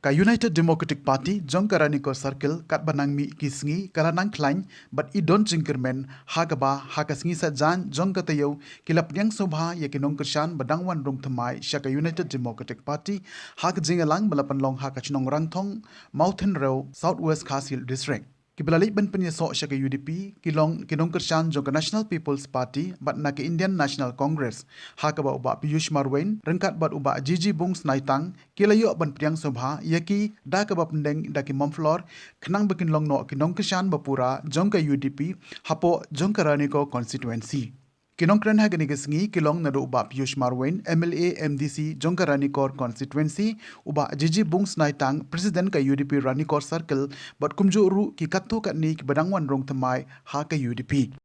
ka United Democratic Party jong karani ko circle kat banang mi kisngi karanang klain but I don't jinkermen hagaba hakasngi sa jan jong katayo kilap yang sobha ya kinong kersyan badangwan rong thamai syaka United Democratic Party hak jingalang balapan long hakachnong rangthong Mountain Row Southwest Khasil District. Kibalalik ban penyeso syaka UDP kinong kersyan jong National People's Party bat na ke Indian National Congress hakaba uba Piyush Marwain rengkat bat uba Gigi Bungs Naitang kilayo ban priang sobha yaki da ka pendeng daki momflor kenang bekin long no kinong kersyan bapura jong ka UDP hapo jong karani ko constituency. Kinong kran ha gani gesngi kilong nado uba Piyush Marwain MLA MDC jong ka Ranikor constituency uba Gigi Bungs Naitang president ka UDP Ranikor circle bat kumju ru ki kattu kat ni ki badangwan rong thamai ha ka UDP.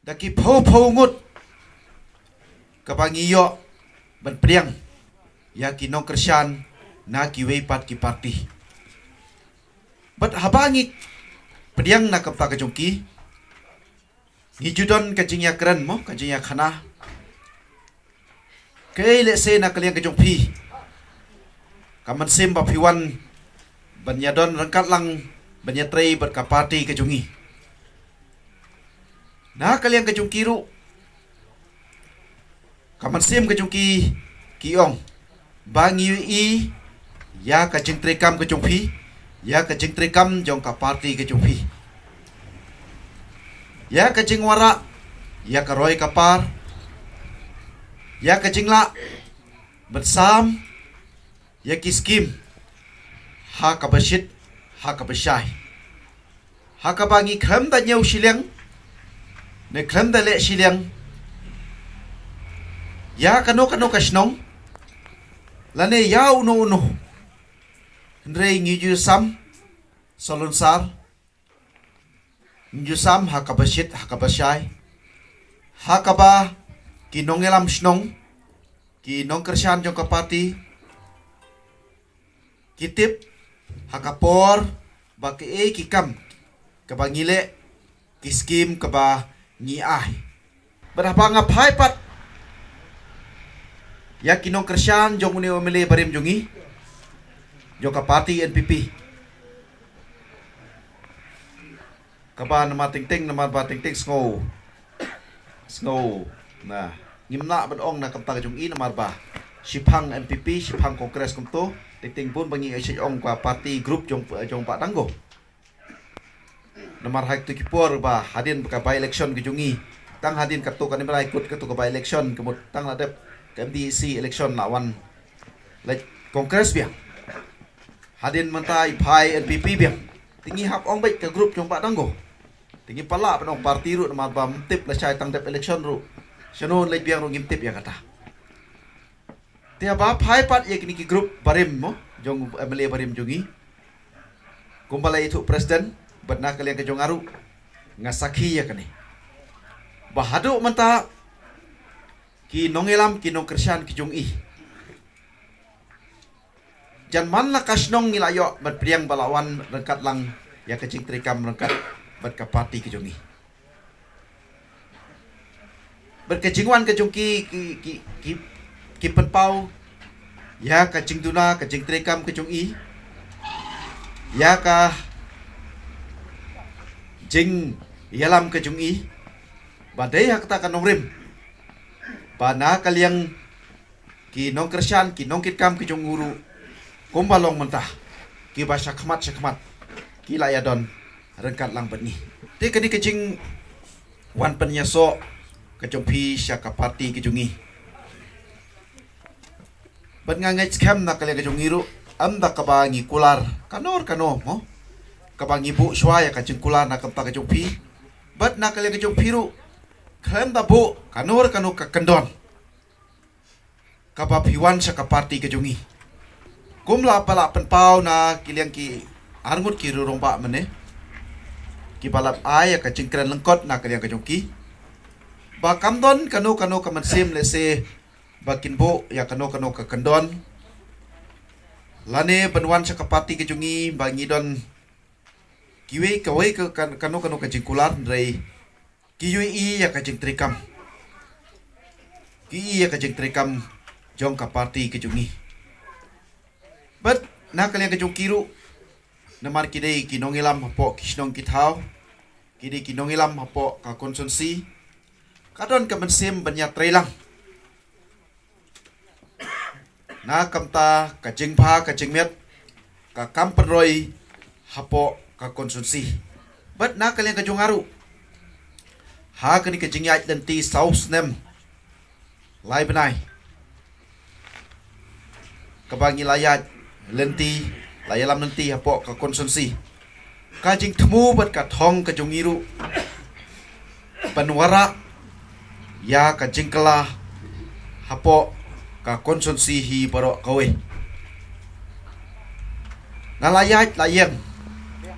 Daki pau ngut kabangiyo ban priang ya kinong kersyan na kiwei pat ki parti. Bat habangi priang na kapta kajongki ngijudon kajingya keren mo kajingya khana kay lese na kaliang kajong pi kaman sim ba piwan banyadon rangkat lang banyatrei berkapati kajongi na kaliang kajong kiru kaman sim kajong kiong bangi I ya kajing trekam kajong pi ya kajing trekam jong kapati kajong pi ya kajing wara ya karoy kapar ya kajing la bersam ya kiskim ha kabasit ha kabashay ha kabangi khem da nyau silang ne khem da le silang ya kano kasnong lane ya uno ndrei ngiju sam solunsar Njusam hakabasit hakabashay hakaba kinongelam snong kinong kersyan jong kapati kitip hakapor baki kikam kabangile kiskim kaba ngiay berapa ngapai pat ya kinong kersyan jong uni omile barim jongi jong kapati NPP kaba nama ting nama ba ting snow na ngimna badong na kapta jong I nama ba sipang MPP sipang kongres kumto ting pun bangi ai ong kwa party group jong Pak Tanggo namar hak tu kipor ba hadin ka by election ke jongi tang hadin kapto kan ba ikut ke tu ka by election kemut tang ladep ke MDC election lawan like kongres biang hadin mentai pai NPP biang tinggi hak ong baik ke group jong Pak Tanggo tinggi pala penong parti ru nama ba mtip la chai tang dep election ru shanon lek biang ru ngimtip ya kata tia ba phai pat ye kini ki group barim mo jong MLA barim jongi kumbala itu presiden batna kalian ke jong aru ngasaki ya kani bahadu menta ki nongelam ki nong kersyan ki jong I jan man la kasnong nilayo bat priang balawan rengkat lang ya kecing trikam rengkat bat kapati ke jongi berkejingwan ke jongki ki penpau ya kacing duna kacing trekam ke jongi ya ka jing yalam ke jongi badai hak ta kanongrim bana kaliang ki nong kersyan ki nong kitkam ke jonguru kumbalong mentah ki basya khmat ki layadon rengkat lang bani te kani kecing wan penyaso kejompi syaka parti kejungi ban ngangai scam na kale kejungi ru amda kabangi kular kanor mo kabangi bu swaya kacing kular na kamta kejompi bat na kale kejompi ru khem da bu kanor ka kendon kabapiwan syaka parti kejungi kumla pala penpau na kiliang ki arngut ki rurong ba mene ki balap ay ka cingkran lengkot na kaliang kajongki ba kamdon kano kaman sim lese bakin bo ya kano ka kendon lane benwan sa kapati kajungi bangi don kiwe kawai ka kano ka jingkular ndrei kiwe I ya ka jing trikam ki ya ka jing trikam jong kapati kajungi but na kalian kejung kiru namar kidei kinongilam hapo kisnong kitau kidei kinongilam hapo ka konsumsi kadon ka mensim banyak trailang na kamta ka jingpa ka jingmet ka kampenroi hapo ka konsumsi bat na kalian kejung aru ha kani ka jingyat lenti saus nem lai benai kabangi layat lenti layalam nanti hapo ka konsumsi kajing temu bat ka thong ka jungiru panwara ya ka jingkala hapo ka konsumsi hi baro kawe nalayat layang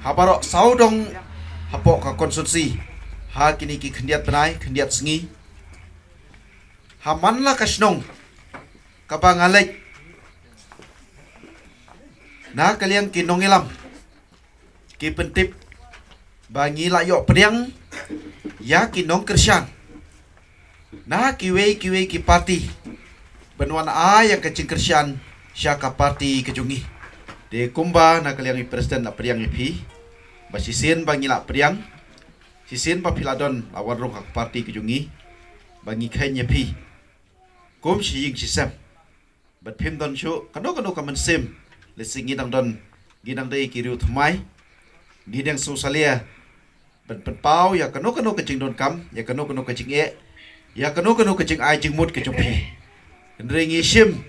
habaro saudong hapo ka konsumsi ha kini ki khendiat benai khendiat sengi hamanla kasnong kabangalek na kalian kinongilam ki pentip bangi layo pediang ya kinong kersian na kiwe ki parti benuan a yang kecing kersian syaka parti kejungi de kumba na kalian i presiden na pediang ipi basisin bangi la pediang sisin pa piladon lawan rong hak parti kejungi bangi kenya pi kum siying sisem bat phim don chu kano kamen sim lesing gidang don gidang dei kiriu thmai gidang sosalia ban pau ya kano kecing don kam ya kano kecing e ya kano kecing ai jing mut ke chopi ndrengi sim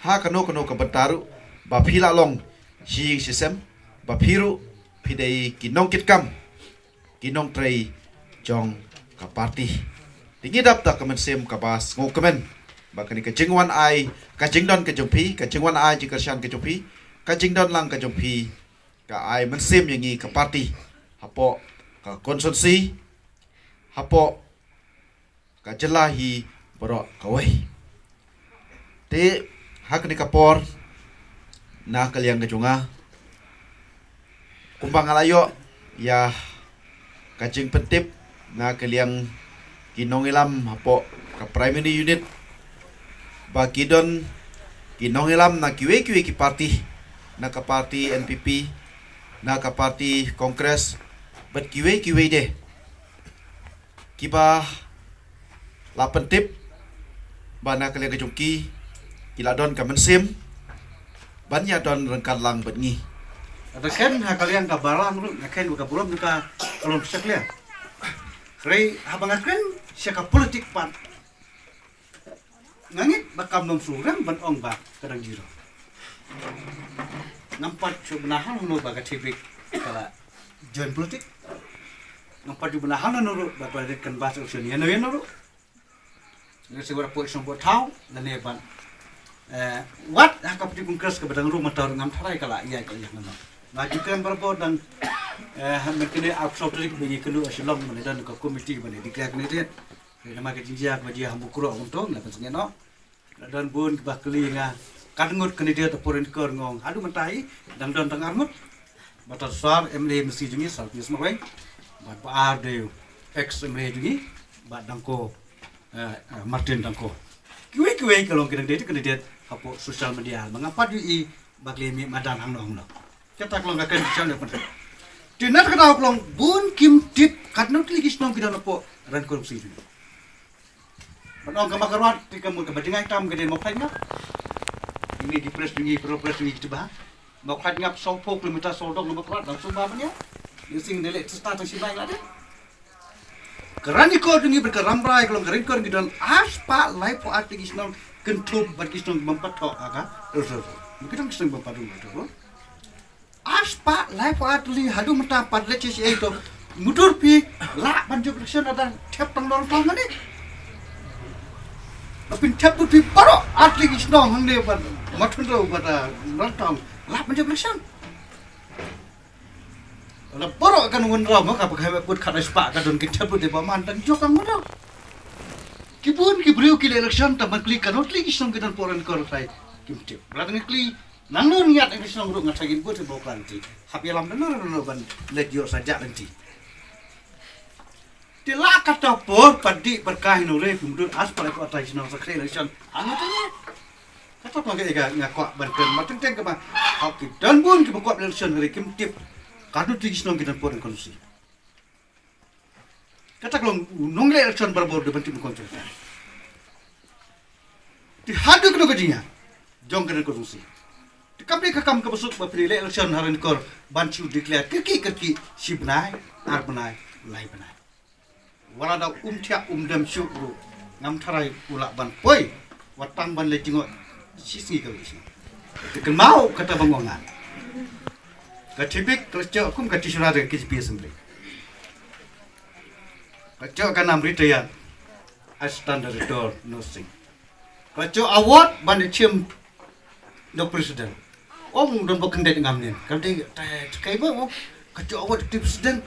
ha kano ka bentaru ba phila long si sisem ba phiru phidei kinong kit kam kinong trei jong ka party tingidap ta kamen sim ka bas ngo kamen ba kani ka jingwan ai ka jingdon ke jongpi ka jingwan ai ji kersian ke jongpi ka jingdon lang ka jongpi ka ai men sim yangi ka party hapo ka konsumsi hapo ka jelahi boro kawai te hak ni kapor na kalian kejunga kumbang alayo ya kajing pentip na kalian kinongilam hapo ka primary unit bakidon kinongilam na kiwe ki party na ka party NPP na ka party kongres bat kiwe de kiba la pentip bana kalian kejungki kila don ka mensim banya don rengkan lang bengi ada ken ha kalian ka balang lu na ken ka bulom ka alon seklian rei habang ken siaka politik pan ngangit bakam nom surang ban ong ba kadang jiro nampat sebenahan nu baga tibik kala join politik nampat sebenahan nu baga kan bahasa usun ya no ngi segera poin sombo tau dan ne ban wat hakap di kongres ke badang rumah tau ngam tharai kala iya kala yang no ngajukan berbo dan mekene absorb dari bunyi kelu asilom mane dan ka komiti mane diklat ne dia nama ke jinjak maji hambukro untung na pasnya no dan bun bakli nga kadngut kene dia toporin kor ngong adu mentai dan don tangarmut batas sar emle mesti jungi salpis mawai bat baar de ex emle jungi bat dangko Martin dangko kiwe kalau kene dia hapo sosial media mengapa di bakli mi madan hang no kita kalau ngak kan channel pun dinat kena klong bun kim tip kadnut ligis nong kita nopo ran korupsi jungi Menong ke makarwat tika mun ke badingai tam gede mo phai ngap. Ini di press dingi pro press dingi tiba. Mo phai ngap 20 km soldong no makarwat dan suba banya. Using dele start si bai lade. Kerani ko dingi berkeramrai kalau kering ko gidan aspa lai po artigis nong kentup badgis nong mempatok aga. Terus. Mungkin kisah bapadu to. Aspa lai po artli hadu mata padle ci itu. Mudur pi la banjo election ada tap tang lorong tang ni. Apin tap tu paro atli kisnong hande ban mathundo bata rantang lap menjadi election la paro kan wonra ma ka pakai put khara spa ka don kin tap tu ba man tan jokang ngono kibun ki brio ki election ta man klik kan atli kisnong kidan poran kor sai kim tip latang kli nangno niat kisnong ru ngatagin put bo kanti hapialam benar ban let yo saja nanti Tila kata por padi berkah nure kumdur as pada ko atai sinong sakre election angatanya kata pakai ngakak banten mateng teng ke hak dan pun ke buat election hari kim tip kadu tinggi kita pun konsi kata kalau nong election berbau depan tim konser di hadu kena gajinya jong kena konsi di kapri kakam ke besuk bapri election hari kor bancu declare kerki si benai ar benai lai benai wala da tia dam syukru ngam tarai ulak ban poi watang ban le jingok sisi ka wis tekan mau kata bangongan ka tipik kerja kum ka tisura de kis assembly kerja ka nam retire as standard door nursing kerja award ban chim do president om don bekendet ngam nen kan de kai ba kerja award di president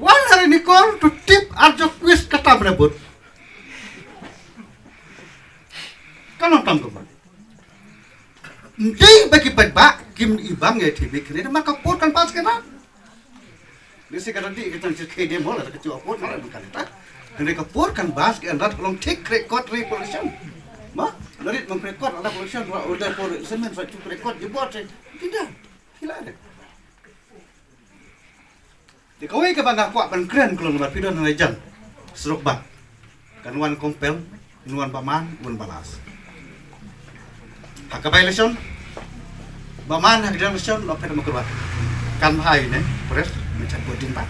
wan hari ni kor tu tip arjo quiz kata berebut kan nonton ke bang ndi bagi pagba kim ibang ya tv kene maka pot kan pas kena desi kan di kita cerita dia mola kecil pot mola bukan ta kene ka pot kan bas ke andat long take record revolution ma dari mengrekod ada revolution order for semen fa tu record dibuat tidak hilang di kawai ke bangga kuat ban keren kalau nomor pidon na jam seruk bang kan wan kompel nuan paman wan balas hak election baman hak election lo pada makurwa kan hai ne pres macam boarding pak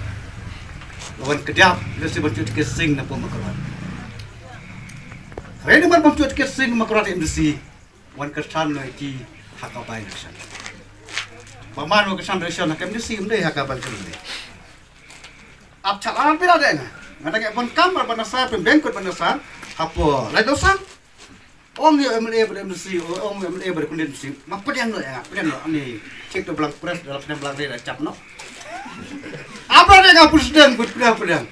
lawan kedap le si bantu kesing na po makurwa kare ni man bantu kesing makurwa MDC wan kersan no ki hak election baman no kersan election hak MDC mde hak election ab chalan pira de ngada ke bon kamar banasa pembengkut banasa hapo lai dosan ong yo MLA MDC ong MLA berkundin MDC mapedian lo ya pedian lo ani cek to belang press dalam pedian belang de cap no apa de ga presiden gut pedian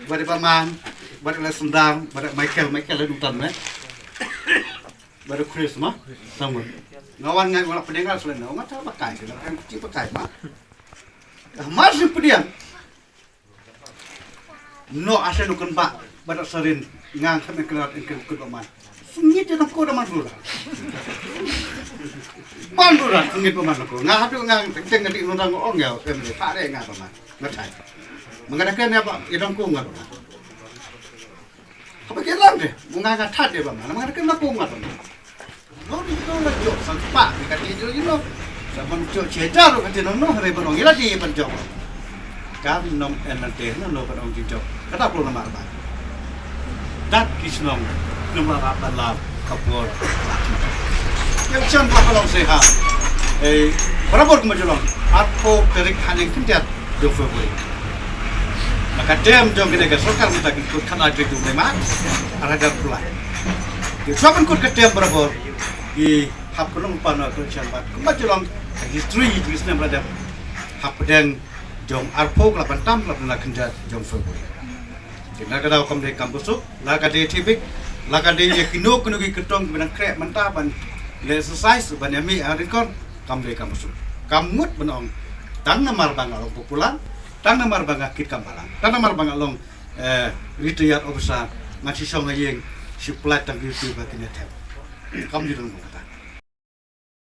bade paman bade le sendang bade Michael le dutan ne bade Chris mah sama ngawan ngai wala pedian selain no ngata pakai ke kan ci pakai mah masih pedian no asa no kan pak badak sarin ngang kami kenal ikut paman sengit je ko daman dulu mandura sengit paman ko ngah hadu ngang teng ngati nundang ong ya emle pak de ngang paman ngatai mengadakan apa idong ko ngang paman apa kelang deh ngang that de paman mengadakan ko ngang paman no di no la jo sang pak kati jo you know Saman jo cheja ro kati no hare banong ila di panjong kan nom enante no banong jijo kata puluh nama apa dat kisnong nomor apa lab kapur yang chan pa kalong seha berapa kemajulong atko kerik haning kinjat do februari maka dem jong kene ga sokar minta ikut kan ada itu memang ada pulai di saban kut kedem berapa di hap kelong pano kerjaan bat kemajulong history di sana berada hap pedang jong arpo kelapan tam kelapan kinjat jong februari kita kada kom de kampus la kada tibik la kada ye kino kino ki ketong benang krek manta ban le exercise ban yami arin kon kam de kampus kamut benong tang namar bang along populan tang namar bang kit kamalang tang namar bang along retired officer ngaci song yeng si plat tang ritu ba kine tem kam jidong